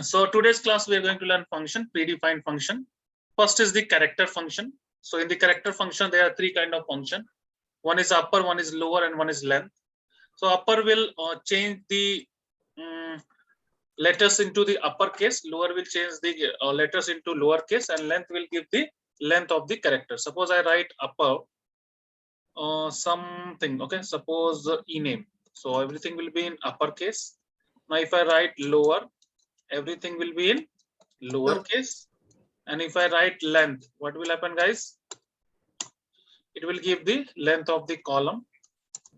So today's class we are going to learn function, predefined function. First is the character function. So in the character function there are three kind of function. One is upper, one is lower, and one is length. So upper will change the letters into the uppercase, lower will change the letters into lowercase, and length will give the length of the character. Suppose I write upper something, okay, suppose ename. So everything will be in uppercase. Now if I write lower, everything will be in lowercase. And if I write length, what will happen, guys? It will give the length of the column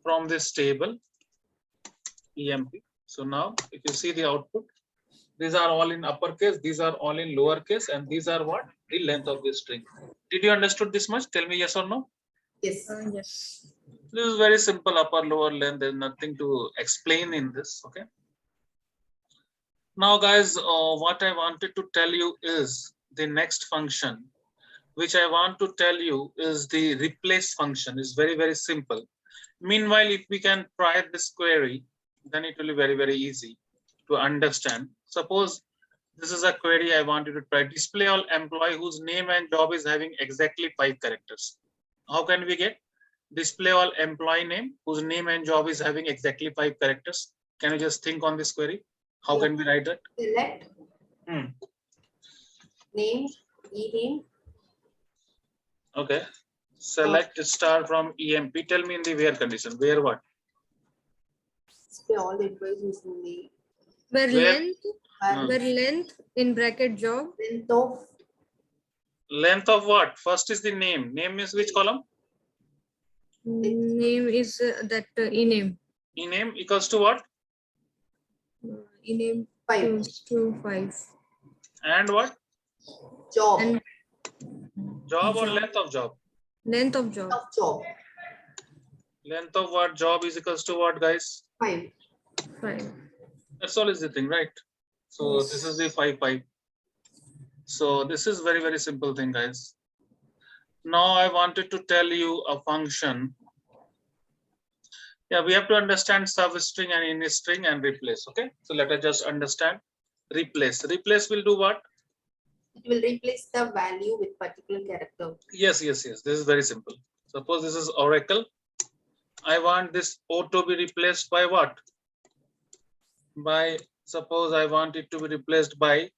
from this table emp. So now if you see the output, these are all in uppercase, these are all in lowercase, and these are what? The length of the string. Did you understood this much? Tell me yes or no. Yes. Yes. This is very simple, upper, lower, length. There's nothing to explain in this. Okay. Now, guys, what I wanted to tell you is the next function, which I want to tell you is the replace function. Is very, very simple. Meanwhile, if we can try this query, then it will be very, very easy to understand. Suppose this is a query I want you to try. Display all employee whose name and job is having exactly 5 characters. How can we get display all employee name whose name and job is having exactly 5 characters? Can you just think on this query? How can we write that? Select name, e-name. Okay. Select star from EMP. Tell me in the where condition. Where what? Display all the employees in the Where Where? length in bracket job. length of Length of what? First is the name. Name is which column? Name is that ename. Ename equals to what? Ename 5. equals to 5. And what? Job. And Job or Job. length of job? length of job. Of job. Length of what? Job is equals to what, guys? 5. 5. That's all is the thing, right? So Yes. this is the 5. So this is very, very simple thing, guys. Now I wanted to tell you a function. Yeah, we have to understand substring and instring and replace. Okay, so let us just understand replace. Replace will do what? It will replace the value with particular character. Yes. This is very simple. Suppose this is Oracle. I want this O to be replaced by what? By, suppose I want it to be replaced by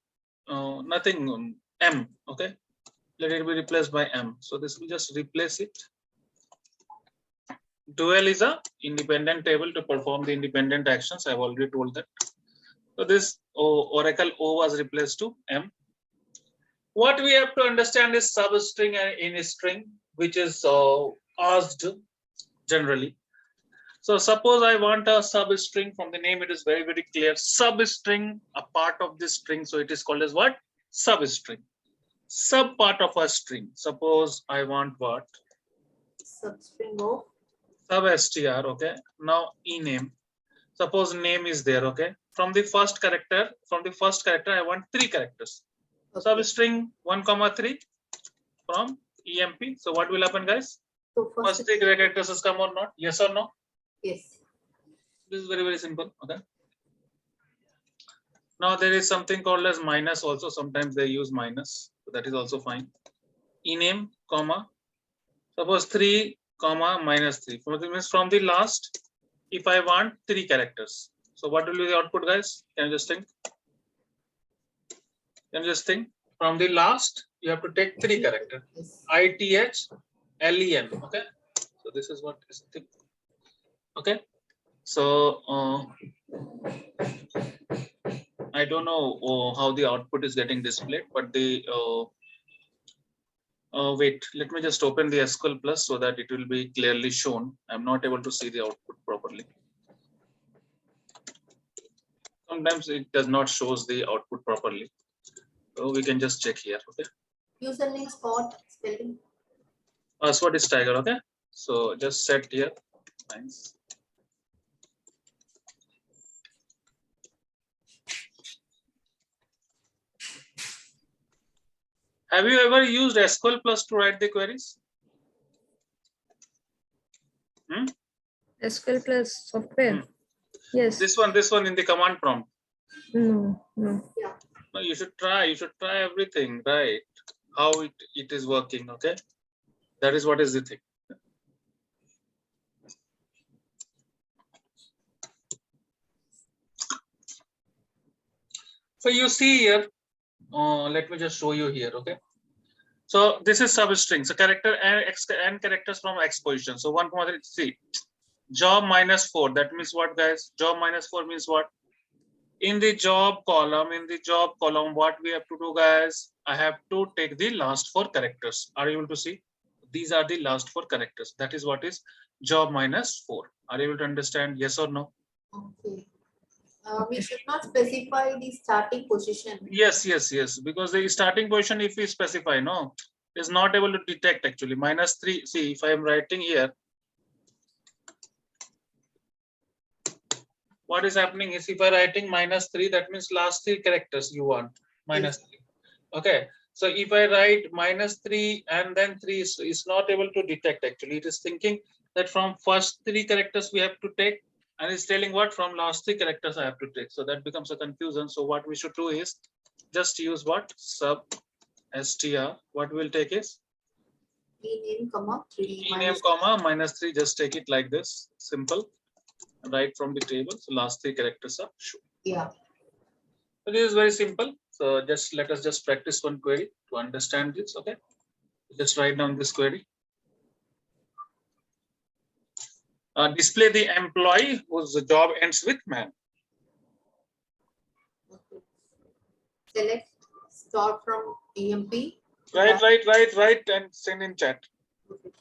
nothing, M. Okay, let it be replaced by M. So this will just replace it. Dual is a independent table to perform the independent actions. I've already told that. So this Oracle O was replaced to M. What we have to understand is substring and instring, which is asked generally. So suppose I want a substring. From the name it is very, very clear. Substring, a part of this string. So it is called as what? Substring. Sub part of a string. Suppose I want what? Substring of Substr. Okay. Now ename. Suppose name is there. Okay. From the first character, I want 3 characters. okay. Substring 1, 3 from EMP. So what will happen, guys? So First 3 characters has come or not? Yes or no? yes. This is very, very simple. Okay. Now there is something called as minus also. Sometimes they use minus. So that is also fine. Ename, comma. Suppose 3, -3. For this means from the last, if I want 3 characters. So what will be the output, guys? Can you just think? From the last, you have to take 3 characters. Yes. ITHLEN. Okay. So this is what is the thing. Okay. So I don't know how the output is getting displayed, but the wait, let me just open the SQL Plus so that it will be clearly shown. I'm not able to see the output properly. Sometimes it does not shows the output properly. So we can just check here. Okay. Username, spot, spelling. Password is Tiger. Okay. So just set here. Nice. Have you ever used SQL Plus to write the queries? SQL plus software. Yes. This one in the command prompt. No. Yeah. No, you should try. You should try everything, right? How it is working. Okay, that is what is the thing. So you see here. Let me just show you here. Okay. So this is substring. So character and characters from X position. So 1, 2, 3, see. Job -4. That means what, guys? Job -4 means what? In the job column, what we have to do, guys? I have to take the last 4 characters. Are you able to see? These are the last 4 characters. That is what is job -4. Are you able to understand? Yes or no? Okay. We should not specify the starting position. Yes. Because the starting position, if we specify, no, is not able to detect actually. -3. See, if I am writing here, what is happening is if I writing -3, that means last 3 characters you want -3. Okay. So if I write -3 and then 3 is not able to detect actually. It is thinking that from first 3 characters we have to take, and it's telling what from last 3 characters I have to take. So that becomes a confusion. So what we should do is just use what? Sub str. What we'll take is Ename, comma 3 ename, comma -3. Just take it like this. Simple. Right from the table. So last 3 characters are shown. Yeah. So this is very simple. So just let us just practice one query to understand this. Okay. Just write down this query. Display the employee whose job ends with man. Okay. Select start from EMP. Right, and send in chat. Okay.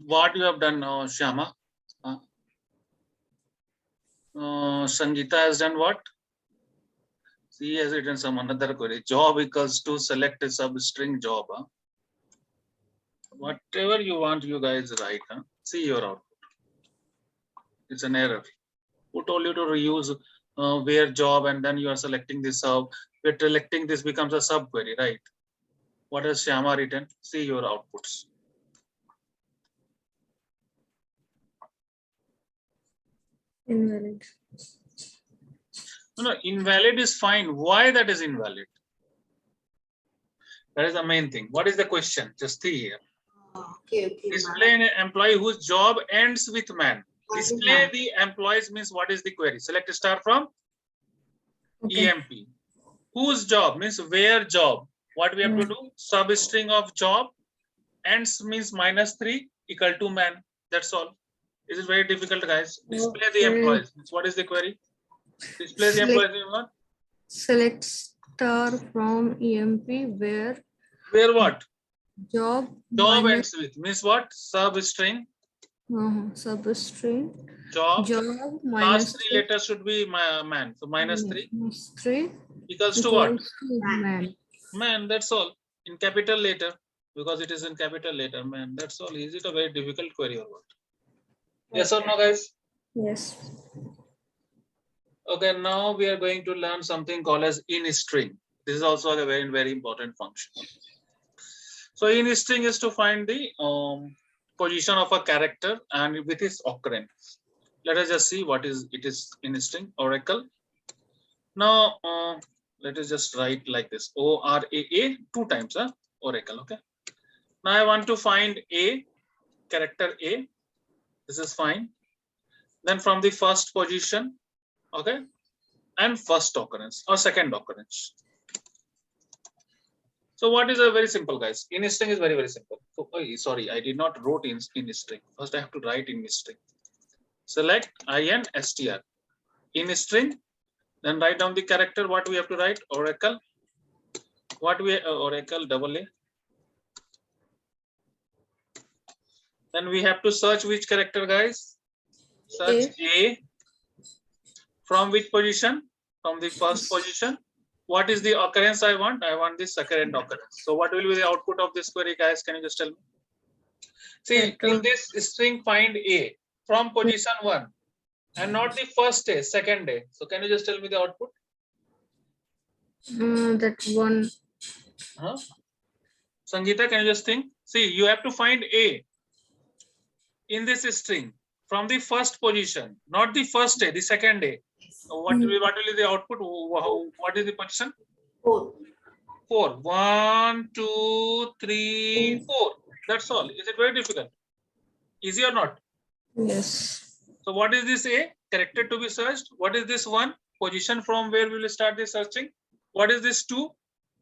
What you have done, Shyama? Sangeeta has done what? She has written some another query. Job equals to select a substring job. Whatever you want, you guys write. See your output. It's an error. Who told you to reuse where job and then you are selecting this sub? We're selecting this becomes a subquery, right? What has Shyama written? See your outputs. Invalid. No, invalid is fine. Why that is invalid? That is the main thing. What is the question? Just see here. Okay. Display an employee whose job ends with man. Display man. the employees means what is the query? Select a star from Okay. EMP. Whose job means where job. What we have to do? Substring of job ends means -3 equal to man. That's all. This is very difficult, guys. Display the employees. What is the query? Display the employees. Select star from EMP where what? job Job minus ends with means what? Substring. substring Job. job Last 3 letters should be man. So -3 equals to what? Man. Man. That's all. In capital letter, because it is in capital letter. Man. That's all. Is it a very difficult query or what? Yes or no, guys? Yes. Okay, now we are going to learn something called as instring. This is also a very, very important function. So instring is to find the position of a character and with its occurrence. Let us just see what is it is instring oracle. Now let us just write like this, ORAA 2 times, Oracle. Okay. Now I want to find A, character A. This is fine. Then from the first position, okay, and first occurrence or second occurrence. So what is a very simple, guys? Instring is very simple. So, sorry, I did not wrote instring. First, I have to write instring. Select instr. Instring. Then write down the character. What we have to write? Oracle. What we Oracle double A. Then we have to search which character, guys? Search A. From which position? From the first position. What is the occurrence I want? I want the second occurrence. So what will be the output of this query, guys? Can you just tell me? See, in this string, find A from position 1 and not the first day, second day. So can you just tell me the output? That one. Huh? Sangeeta, can you just think? See, you have to find A in this string from the first position, not the first day, the second day. So what will be the output? What is the position? 4. 4. 1, 2, 3, 4. That's all. Is it very difficult? Easy or not? Yes. So what is this A? Character to be searched. What is this 1? Position from where we will start the searching. What is this 2?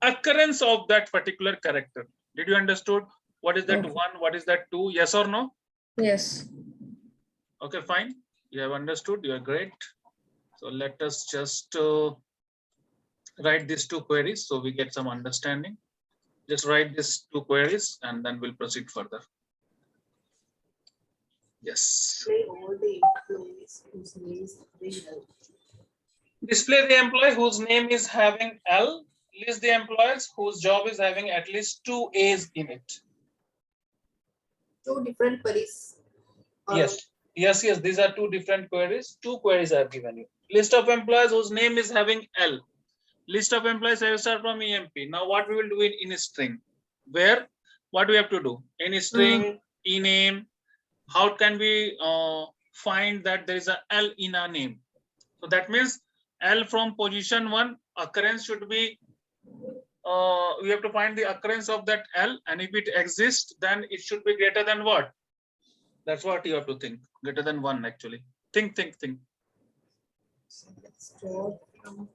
Occurrence of that particular character. Did you understood? What is that 1? What is that 2? Yes or no? Yes. Okay, fine. You have understood. You are great. So let us just write these 2 queries so we get some understanding. Just write these 2 queries and then we'll proceed further. Yes. Display all the employees whose names having L. Display the employee whose name is having L. List the employees whose job is having at least 2 A's in it. 2 different queries. Yes. Yes. These are 2 different queries. 2 queries I have given you. List of employees whose name is having L. List of employees I will start from EMP. Now what we will do in string? Where? What we have to do? In string, ename. How can we find that there is a L in a name? So that means L from position 1, occurrence should be, we have to find the occurrence of that L, and if it exists, then it should be greater than what? That's what you have to think. Greater than 1 actually. Think. So let's start from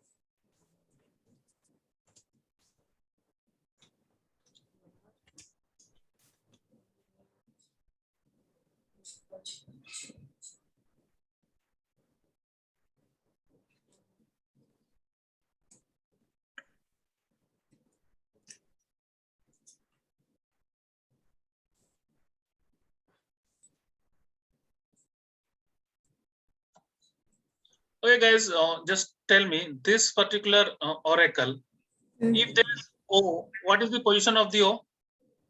Okay, guys, just tell me this particular oracle. If there is O, what is the position of the O?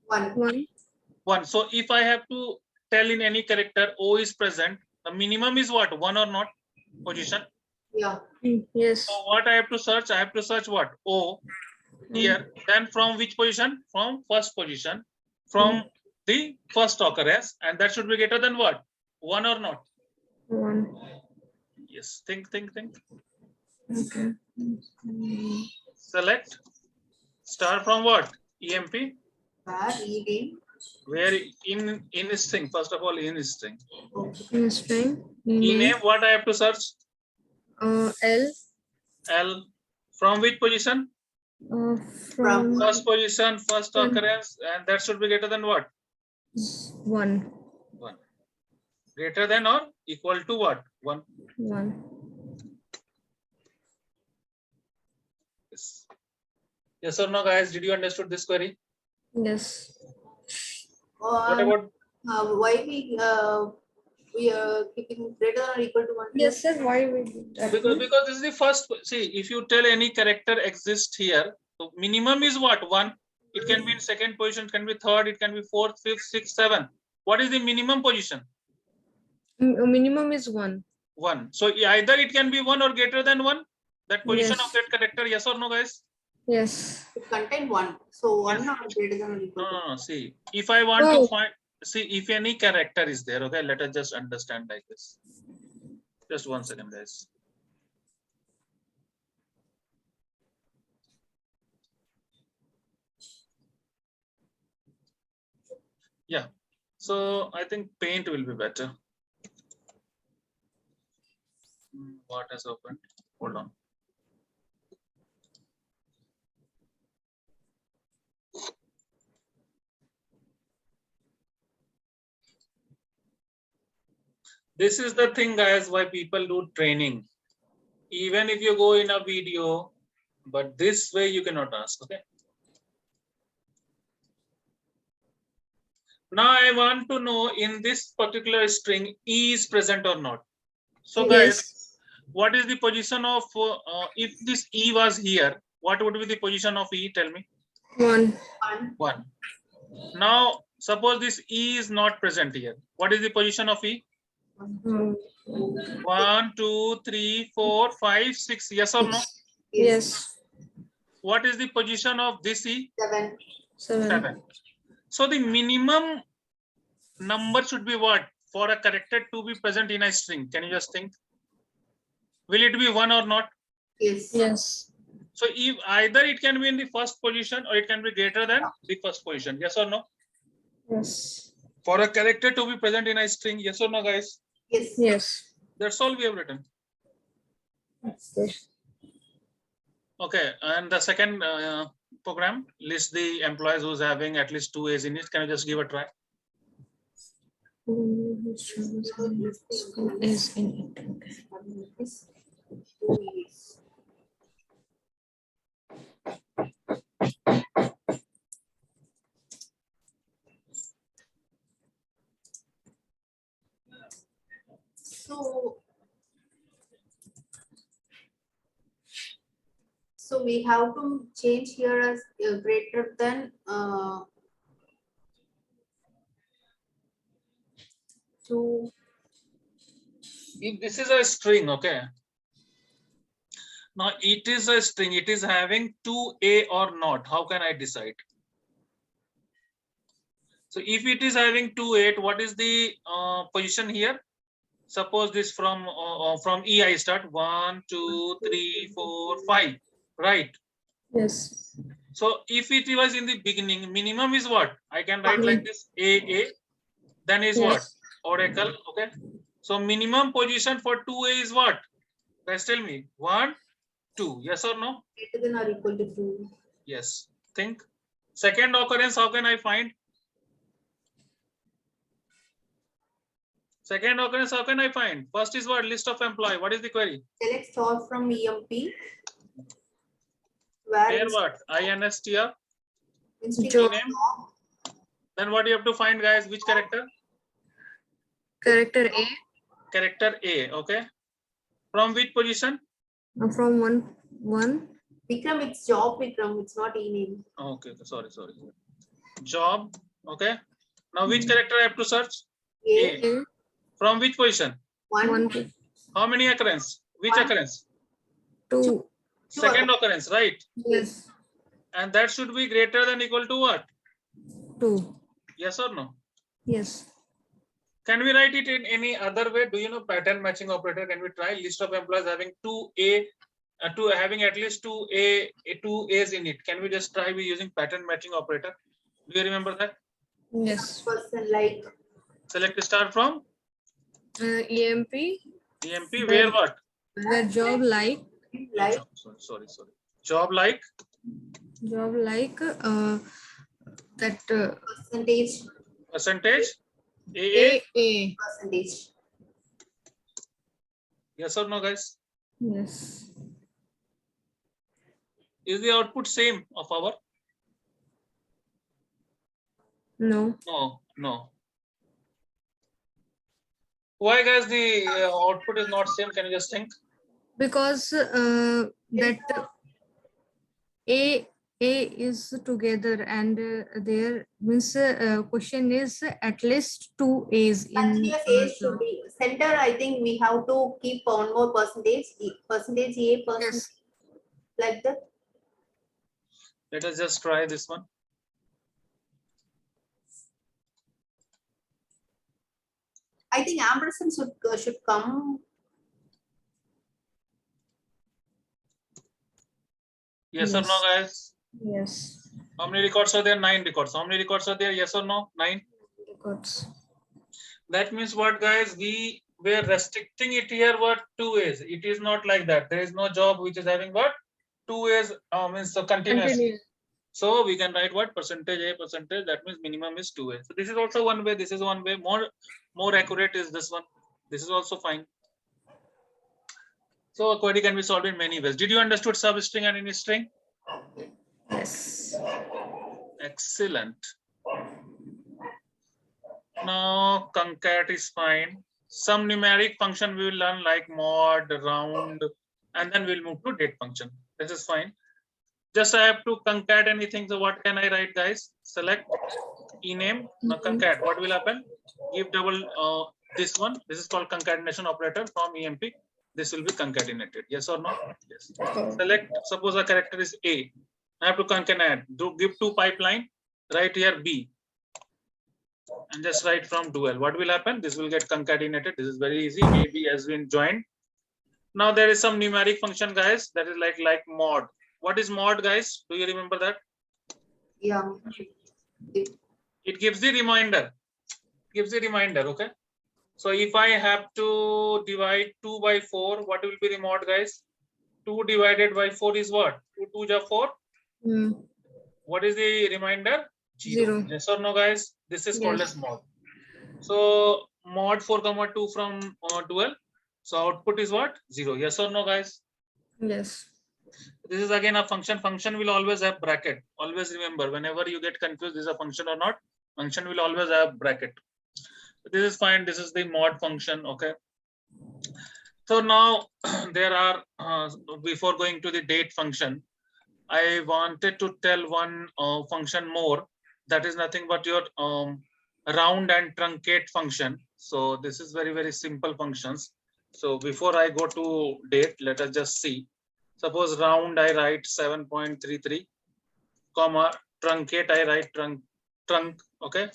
1. 1. So if I have to tell in any character O is present, the minimum is what? 1 or not? Position. Yeah. Yes. So what I have to search? I have to search what? O here. Then from which position? From first position. From the first occurrence, and that should be greater than what? 1 or not? 1. Yes. Think. Okay. Select. Start from what? EMP. Where rename. Where in string? First of all, in string. Okay. String. Ename. What I have to search? L. L. From which position? From First position, first occurrence, and that should be greater than what? 1. 1. Greater than or equal to what? 1. 1. Yes. Yes or no, guys? Did you understood this query? Yes. What about? Why we are keeping greater than or equal to 1? Yes, sir. Why we did that? Because this is the first. See, if you tell any character exists here, so minimum is what? 1. It can be in second position, it can be third, it can be fourth, fifth, sixth, seventh. What is the minimum position? Minimum is 1. 1. So either it can be 1 or greater than 1. That position Yes. of that character, yes or no, guys? Yes. It contain 1. So 1 Yes. or greater than or equal to. No. See, if I want to find, see, if any character is there, okay, let us just understand like this. Just 1 second, guys. Yeah. So I think paint will be better. What has opened? Hold on. This is the thing, guys, why people do training. Even if you go in a video, but this way you cannot ask, okay? Now I want to know in this particular string, E is present or not. So guys, Yes. what is the position of, if this E was here, what would be the position of E? Tell me. 1. 1. Now, suppose this E is not present here. What is the position of E? 1, 2, 3, 4, 5, 6. Yes or no? Yes. What is the position of this E? 7. 7. So the minimum number should be what for a character to be present in a string? Can you just think? Will it be 1 or not? Yes. Yes. So if either it can be in the first position or it can be greater than the first position. Yes or no? Yes. For a character to be present in a string. Yes or no, guys? Yes. Yes. That's all we have written. Yes. Okay. And the second program, list the employees who's having at least 2 A's in it. Can you just give a try? Is in it. So we have to change here as greater than 2. If this is a string, okay. Now it is a string. It is having 2A or not. How can I decide? So if it is having 2, 8, what is the position here? Suppose this from E I start 1, 2, 3, 4, 5, right? Yes. So if it was in the beginning, minimum is what? I can write like this A, then is what? Yes. Oracle, okay? So minimum position for 2A is what? Guys, tell me 1, 2. Yes or no? Greater than or equal to 2. Yes. Think. Second occurrence, how can I find? Second occurrence, how can I find? First is what? List of employee. What is the query? Select star from EMP. Where Where what? INSTR. Job. Name. Then what you have to find, guys? Which character? Character A. Character A. Okay. From which position? From 1. Vikram, it's job Vikram, it's not e-name. Okay. Sorry. Job. Okay. Now which character I have to search? A. A. From which position? 1. How many occurrence? Which 1. occurrence? 2. Second occurrence, right? Yes. And that should be greater than equal to what? 2. Yes or no? Yes. Can we write it in any other way? Do you know pattern matching operator? Can we try list of employees having 2A, having at least 2A's in it? Can we just try by using pattern matching operator? Do you remember that? Yes. Person like Select star from EMP. EMP. Where what? Where job like. Sorry. Job like That percentage. AA. A. Percentage. Yes or no, guys? Yes. Is the output same of our? No. No. Why, guys, the output is not same? Can you just think? Because that A is together and there means question is at least 2 A's in Continuous A should be center. I think we have to keep one more percentage. Percentage A, percentage Yes. like that. Let us just try this one. I think ampersand should come. Yes or no, guys? Yes. How many records are there? 9 records. How many records are there? Yes or no? 9. Records. That means what, guys? We were restricting it here. What 2 ways? It is not like that. There is no job which is having what 2 ways means so continuously. So we can write what percentage a percentage. That means minimum is 2 ways. So this is also one way. This is one way. More accurate is this one. This is also fine. So a query can be solved in many ways. Did you understood substring and instring? Yes. Excellent. Now concat is fine. Some numeric function we will learn like mod, round, and then we'll move to date function. This is fine. Just I have to concat anything. So what can I write, guys? Select ename. Now concat. What will happen? Give double this one. This is called concatenation operator from EMP. This will be concatenated. Yes or no? Yes. Select. Suppose a character is A. I have to concatenate. Give to pipeline. Write here B. And just write from dual. What will happen? This will get concatenated. This is very easy. A B has been joined. Now there is some numeric function, guys. That is like mod. What is mod, guys? Do you remember that? Yeah. It gives the reminder. Gives the reminder. Okay. So if I have to divide 2 by 4, what will be the mod, guys? 2 divided by 4 is what? 2 2 is 4. What is the reminder? 0. Yes or no, guys? This is called as mod. So mod 4 comma 2 from dual. So output is what? 0. Yes or no, guys? Yes. This is again a function. Function will always have bracket. Always remember, whenever you get confused, this is a function or not, function will always have bracket. This is fine. This is the mod function. Okay. So now there are, before going to the date function, I wanted to tell one function more. That is nothing but your round and truncate function. So this is very, very simple functions. So before I go to date, let us just see. Suppose round I write 7.33, comma truncate I write trunk, okay,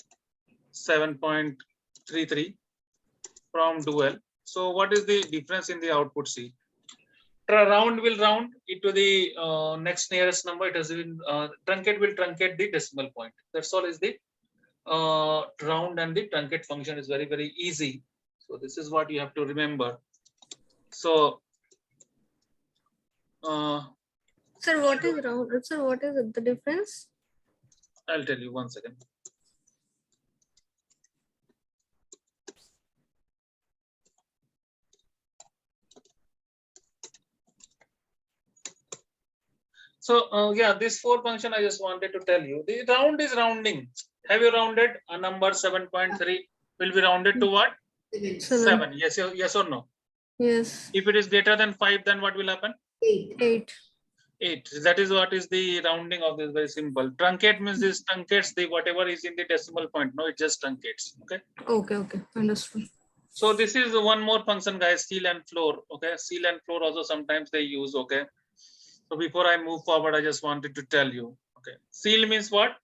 7.33 from dual. So what is the difference in the output? See, round will round it to the next nearest number. It has been truncate will truncate the decimal point. That's all is the round and the truncate function is very, very easy. So this is what you have to remember. So Sir, what is round? Sir, what is the difference? I'll tell you 1 second. So yeah, this 4 function I just wanted to tell you. The round is rounding. Have you rounded a number 7.3 will be rounded to what? 7. Yes or no? Yes. If it is greater than 5, then what will happen? 8. 8. That is what is the rounding of this. Very simple. Truncate means this truncates the whatever is in the decimal point. No, it just truncates. Okay. Okay. Understood. So this is one more function, guys. Ceil and floor. Okay. Ceil and floor also sometimes they use. Okay. So before I move forward, I just wanted to tell you. Okay. Ceil means what?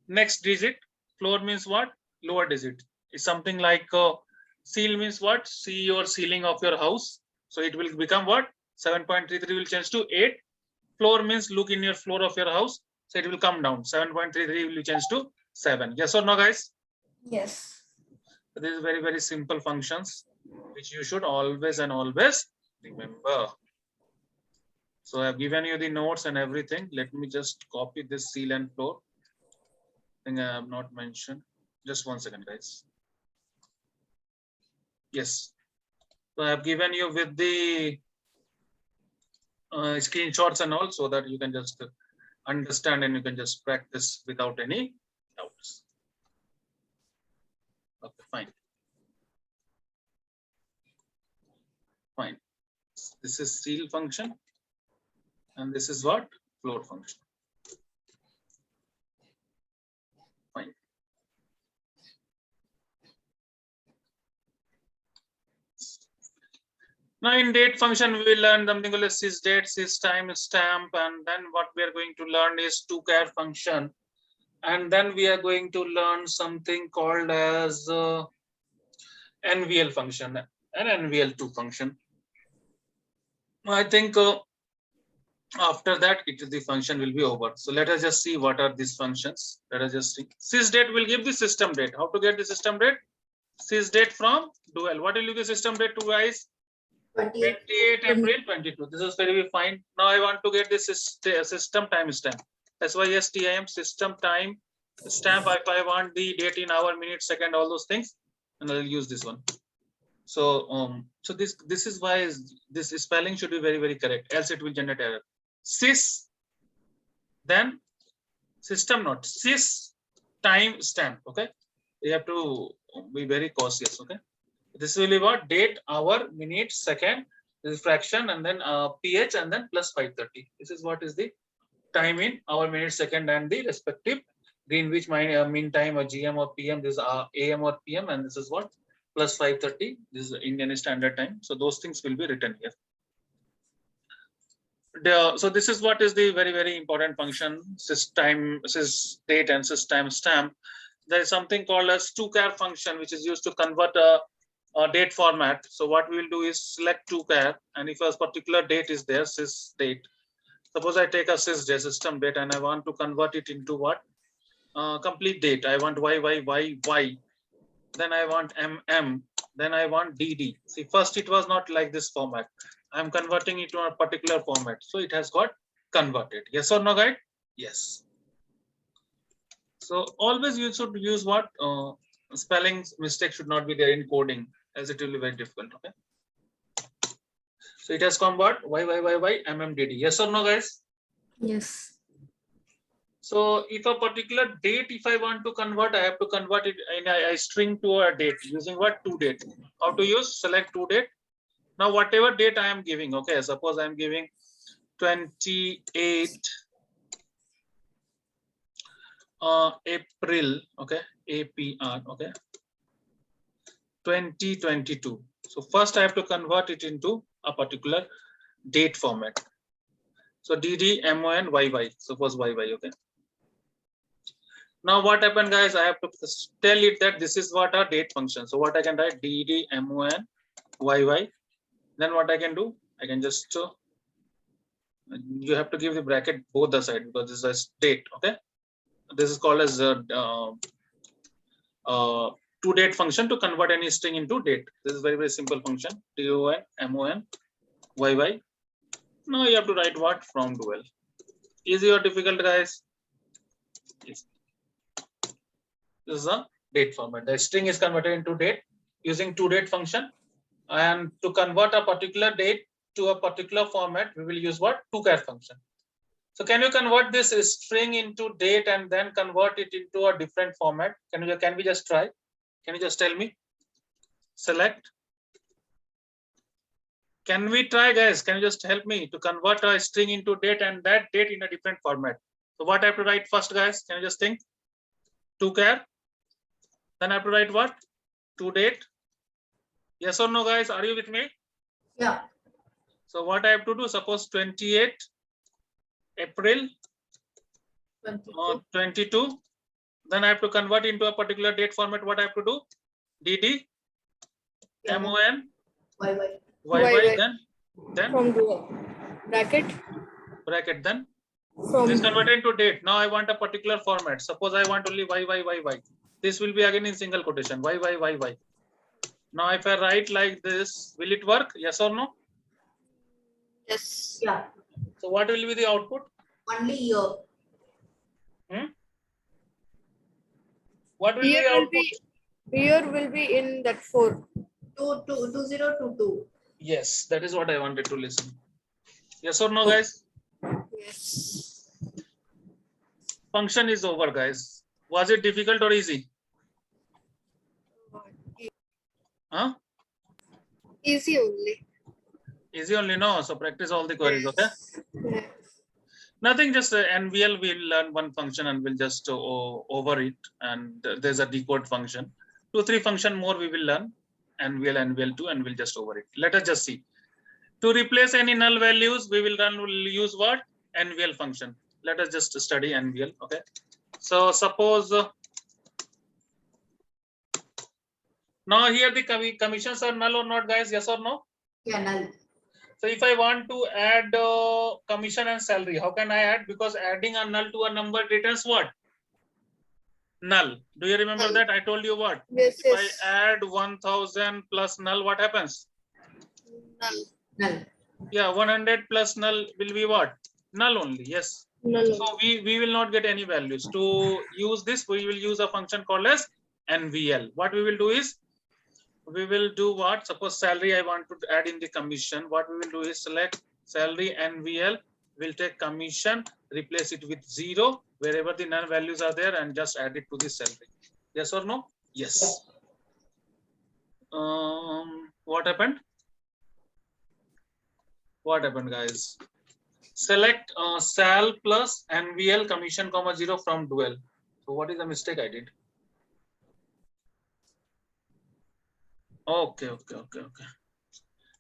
Next digit. Floor means what? Lower digit. It's something like ceil means what? See your ceiling of your house. So it will become what? 7.33 will change to 8. Floor means look in your floor of your house. So it will come down. 7.33 will change to 7. Yes or no, guys? Yes. So this is very, very simple functions which you should always and always remember. So I've given you the notes and everything. Let me just copy this ceil and floor. I think I have not mentioned. Just 1 second, guys. Yes. So I have given you with the screenshots and all so that you can just understand and you can just practice without any doubts. Okay, fine. Fine. This is ceil function. And this is what? Floor function. Fine. Now in date function, we will learn something called sys date, sys time, stamp, and then what we are going to learn is tochar function. And then we are going to learn something called as NVL function and NVL2 function. I think After that, the function will be over. So let us just see what are these functions. Let us just see. Sysdate will give the system date. How to get the system date? Sysdate from dual. What will give the system date to guys? 28 April 22. This is very fine. Now I want to get this system timestamp. SYSTIM system time stamp. If I want the date in hour, minute, second, all those things, and I'll use this one. So so this is why this spelling should be very correct, else it will generate error. Sys, then system not sys time stamp. Okay, you have to be very cautious. Okay, this will be what? Date, hour, minute, second, this is fraction, and then ph, and then plus 530. This is what is the time in hour, minute, second, and the respective Greenwich mean time or GM or PM. This is AM or PM, and this is what? Plus 530. This is Indian Standard Time. So those things will be written here. So this is what is the very important function, system, sysdate and system stamp. There is something called as toChar function, which is used to convert a date format. So what we will do is select toChar, and if a particular date is there, sysdate. Suppose I take a sysdate system date and I want to convert it into what? Complete date. I want y. Then I want mm. Then I want dd. See, first it was not like this format. I'm converting it to a particular format. So it has got converted. Yes or no, guys? Yes. So always you should use what? Spelling mistake should not be there in coding, as it will be very difficult. Okay. So it has come what? Y, mmdd. Yes or no, guys? Yes. So if a particular date, if I want to convert, I have to convert it in a string to a date using what? ToDate. How to use? Select ToDate. Now whatever date I am giving, okay, suppose I am giving 28 April, okay, APR, okay, 2022. So first I have to convert it into a particular date format. So DD MON YY, suppose YY, okay. Now what happened, guys? I have to tell it that this is what our date function. So what I can write? DD MON YY. Then what I can do? I can just you have to give the bracket both the side because this is date. Okay, this is called as ToDate function to convert any string into date. This is very simple function. DON MON YY. Now you have to write what? From dual. Easy or difficult, guys? Yes. This is a date format. The string is converted into date using ToDate function. And to convert a particular date to a particular format, we will use what? ToChar function. So can you convert this string into date and then convert it into a different format? Can we just try? Can you just tell me? Select. Can we try, guys? Can you just help me to convert a string into date and that date in a different format? So what I have to write first, guys? Can you just think? ToChar. Then I have to write what? ToDate. Yes or no, guys? Are you with me? Yeah. So what I have to do? Suppose 28 April 22. Then I have to convert into a particular date format. What I have to do? DD MON YY. Then From dual. Bracket. Then From this converted into date. Now I want a particular format. Suppose I want only YY. This will be again in single quotation. YY. Now if I write like this, will it work? Yes or no? yes. Yeah. So what will be the output? Only year. What will be Here the will output? be here will be in that 4. 2022. Yes, that is what I wanted to listen. Yes or no, guys? Yes. Function is over, guys. Was it difficult or easy? Huh? Easy only. Easy only, no. So practice all the queries, okay? Yes. Nothing, just NVL will learn one function and we'll just over it. And there's a decode function. 2-3 function more we will learn. NVL2, and we'll just over it. Let us just see. To replace any null values, we'll use what? NVL function. Let us just study NVL, okay? So suppose now here the commissions are null or not, guys? Yes or no? Yeah, null. So if I want to add commission and salary, how can I add? Because adding a null to a number returns what? Null. Do you remember Null. that? I told you what? Yes, If yes. I add 1000 plus null, what happens? Null. Null. Yeah, 100 plus null will be what? Null only. Yes. Null. So we will not get any values. To use this, we will use a function called as NVL. What we will do is, we will do what? Suppose salary I want to add in the commission. What we will do is select salary NVL. We'll take commission, replace it with 0 wherever the null values are there, and just add it to the salary. Yes or no? Yes. What happened? What happened, guys? Select sal plus NVL commission comma 0 from dual. So what is the mistake I did? Okay.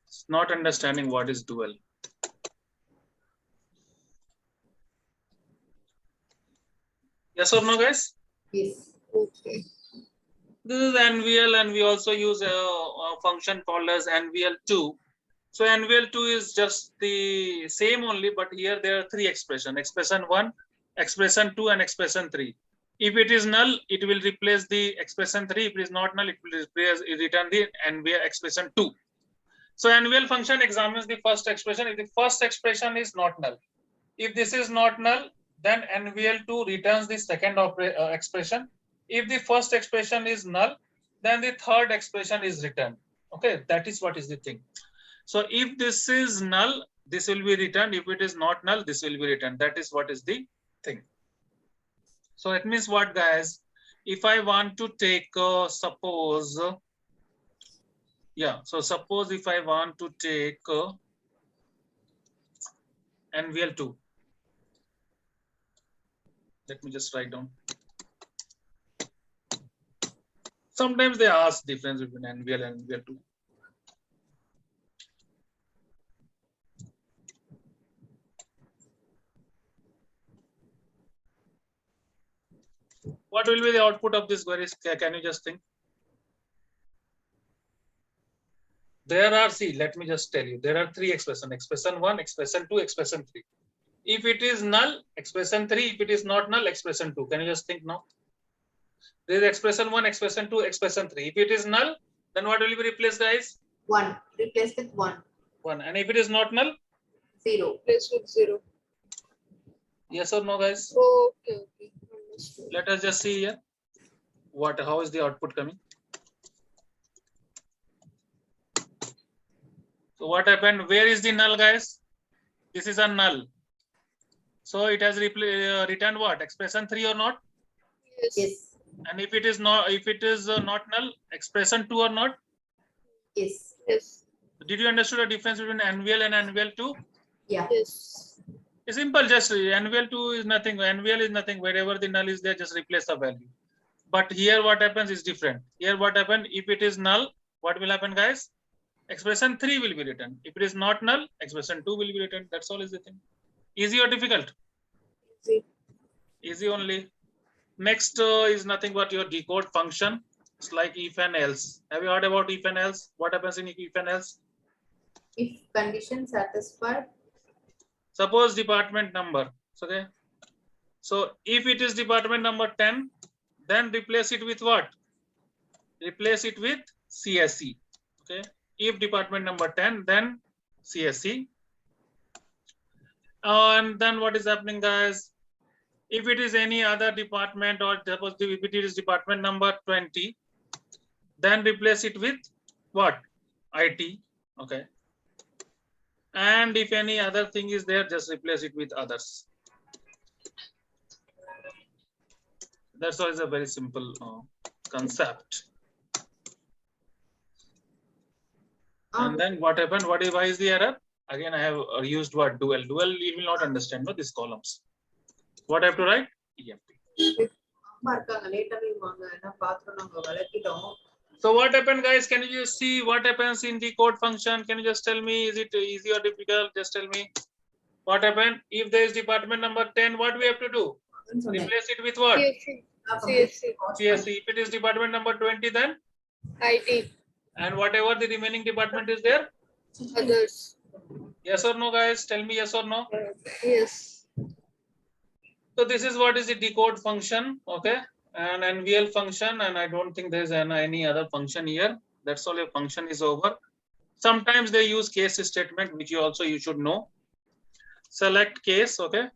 It's not understanding what is dual. Yes or no, guys? Yes. Okay. This is NVL, and we also use a function called as NVL2. So NVL2 is just the same only, but here there are 3 expressions: expression 1, expression 2, and expression 3. If it is null, it will replace the expression 3. If it is not null, it will return the NVL expression 2. So NVL function examines the first expression. If the first expression is not null, if this is not null, then NVL2 returns the second expression. If the first expression is null, then the third expression is returned. Okay, that is what is the thing. So if this is null, this will be returned. If it is not null, this will be returned. That is what is the thing. So it means what, guys? If I want to take suppose, yeah. So suppose if I want to take NVL2. Let me just write down. Sometimes they ask difference between NVL and NVL2. What will be the output of this query? Can you just think? There are, see, let me just tell you, there are 3 expressions: expression 1, expression 2, expression 3. If it is null, expression 3. If it is not null, expression 2. Can you just think now? There is expression 1, expression 2, expression 3. If it is null, then what will be replaced, guys? 1. Replace with 1. 1. And if it is not null? 0. Replace with 0. Yes or no, guys? Okay. Understood. Let us just see here. How is the output coming? So what happened? Where is the null, guys? This is a null. So it has returned what? Expression 3 or not? Yes. Yes. And if it is not null, expression 2 or not? Yes. Yes. Did you understand the difference between NVL and NVL2? Yeah. Yes. It's simple. Just NVL2 is nothing. NVL is nothing. Wherever the null is there, just replace the value. But here what happens is different. Here what happened? If it is null, what will happen, guys? Expression 3 will be written. If it is not null, expression 2 will be written. That's all is the thing. Easy or difficult? Easy. Easy only. Next is nothing but your decode function. It's like if and else. Have you heard about if and else? What happens in if and else? If condition satisfied. Suppose department number. Okay. So if it is department number 10, then replace it with what? Replace it with CSE. Okay. If department number 10, then CSE. And then what is happening, guys? If it is any other department, or suppose if it is department number 20, then replace it with what? IT. Okay. And if any other thing is there, just replace it with others. That's always a very simple concept. And then what happened? Why is the error? Again, I have used what? Dual. Dual, you will not understand, no, these columns. What I have to write? EMP. So what happened, guys? Can you just see what happens in the code function? Can you just tell me, is it easy or difficult? Just tell me what happened. If there is department number 10, what we have to do? Replace it with what? CSC. CSC. If it is department number 20, then IT. and whatever the remaining department is there, Others. Yes or no, guys? Tell me yes or no. Yes. So this is what is the decode function, okay, and NVL function, and I don't think there's any other function here. That's all. Your function is over. Sometimes they use case statement, which you should know. Select case, okay.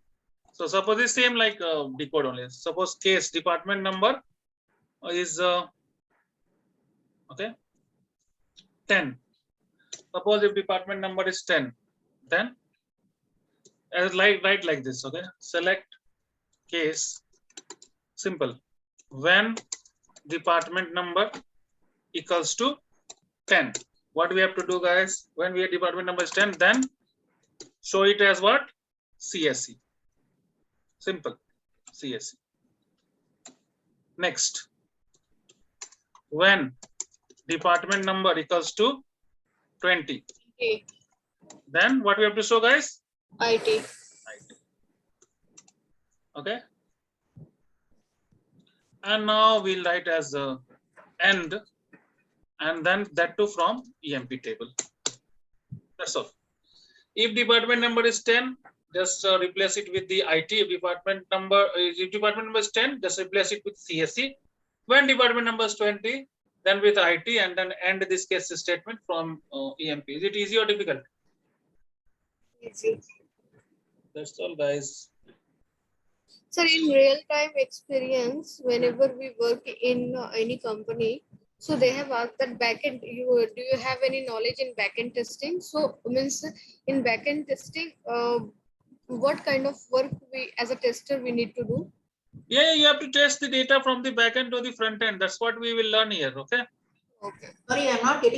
So suppose the same like decode only. Suppose case department number is okay 10. Suppose if department number is 10, then write like this, okay. Select case simple when department number equals to 10. What we have to do, guys? When we department number is 10, then show it as what? CSC. Simple. CSC. Next, when department number equals to 20, IT. then what we have to show, guys? IT. Okay. And now we'll write as end, and then that too from EMP table. That's all. If department number is 10, just replace it with the IT. If department number is 10, just replace it with CSC. When department number is 20, then with IT, and then end this case statement from EMP. Is it easy or difficult? Easy. That's all, guys. Sir, in real time experience, whenever we work in any company, so they have asked that backend, do you have any knowledge in backend testing? So means in backend testing, what kind of work we as a tester we need to do? Yeah, you have to test the data from the back end to the front end. That's what we will learn here. Okay. Okay. Sorry, I'm not getting